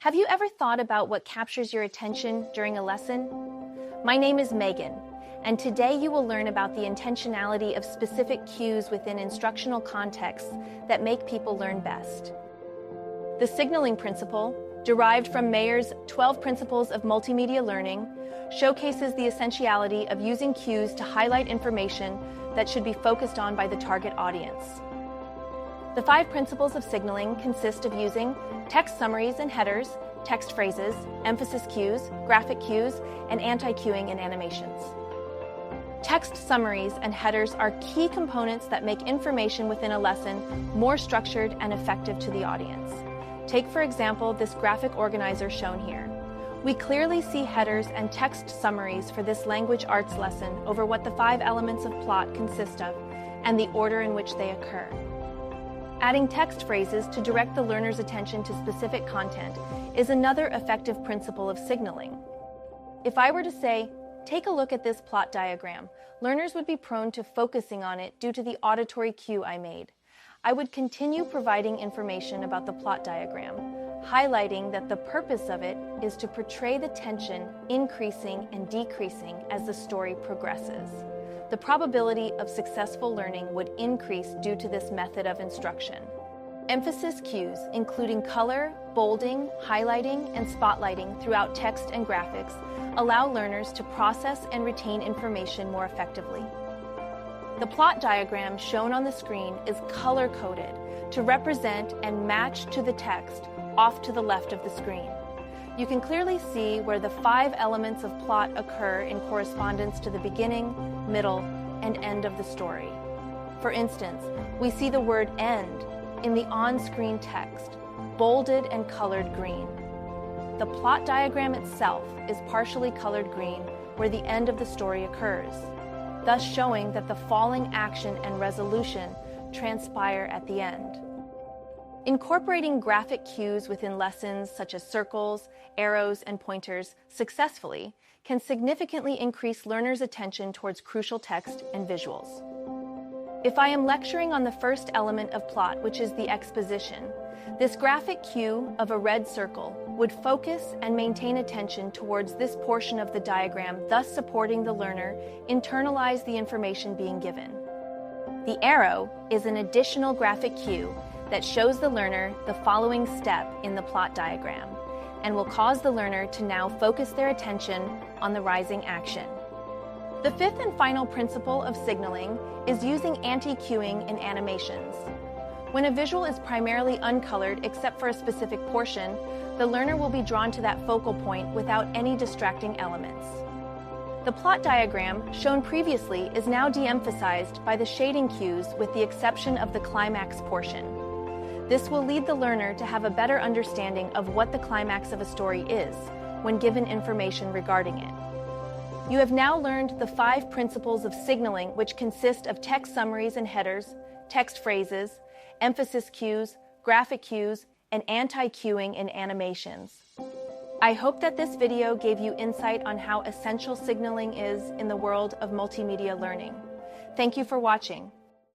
Have you ever thought about what captures your attention during a lesson? My name is Megan, and today you will learn about the intentionality of specific cues within instructional contexts that make people learn best. The signaling principle, derived from Mayer's 12 Principles of Multimedia Learning, showcases the essentiality of using cues to highlight information that should be focused on by the target audience. The 5 principles of signaling consist of using text summaries and headers, text phrases, emphasis cues, graphic cues, and anti-cueing in animations. Text summaries and headers are key components that make information within a lesson more structured and effective to the audience. Take, for example, this graphic organizer shown here. We clearly see headers and text summaries for this language arts lesson over what the 5 elements of plot consist of and the order in which they occur. Adding text phrases to direct the learner's attention to specific content is another effective principle of signaling. If I were to say, "Take a look at this plot diagram," learners would be prone to focusing on it due to the auditory cue I made. I would continue providing information about the plot diagram, highlighting that the purpose of it is to portray the tension increasing and decreasing as the story progresses. The probability of successful learning would increase due to this method of instruction. Emphasis cues, including color, bolding, highlighting, and spotlighting throughout text and graphics, allow learners to process and retain information more effectively. The plot diagram shown on the screen is color-coded to represent and match to the text off to the left of the screen. You can clearly see where the 5 elements of plot occur in correspondence to the beginning, middle, and end of the story. For instance, we see the word "end" in the on-screen text, bolded and colored green. The plot diagram itself is partially colored green where the end of the story occurs, thus showing that the falling action and resolution transpire at the end. Incorporating graphic cues within lessons such as circles, arrows, and pointers successfully can significantly increase learners' attention towards crucial text and visuals. If I am lecturing on the first element of plot, which is the exposition, this graphic cue of a red circle would focus and maintain attention towards this portion of the diagram, thus supporting the learner internalize the information being given. The arrow is an additional graphic cue that shows the learner the following step in the plot diagram and will cause the learner to now focus their attention on the rising action. The 5th and final principle of signaling is using anti-cueing in animations. When a visual is primarily uncolored except for a specific portion, the learner will be drawn to that focal point without any distracting elements. The plot diagram shown previously is now de-emphasized by the shading cues with the exception of the climax portion. This will lead the learner to have a better understanding of what the climax of a story is when given information regarding it. You have now learned the 5 principles of signaling, which consist of text summaries and headers, text phrases, emphasis cues, graphic cues, and anti-cueing in animations. I hope that this video gave you insight on how essential signaling is in the world of multimedia learning. Thank you for watching.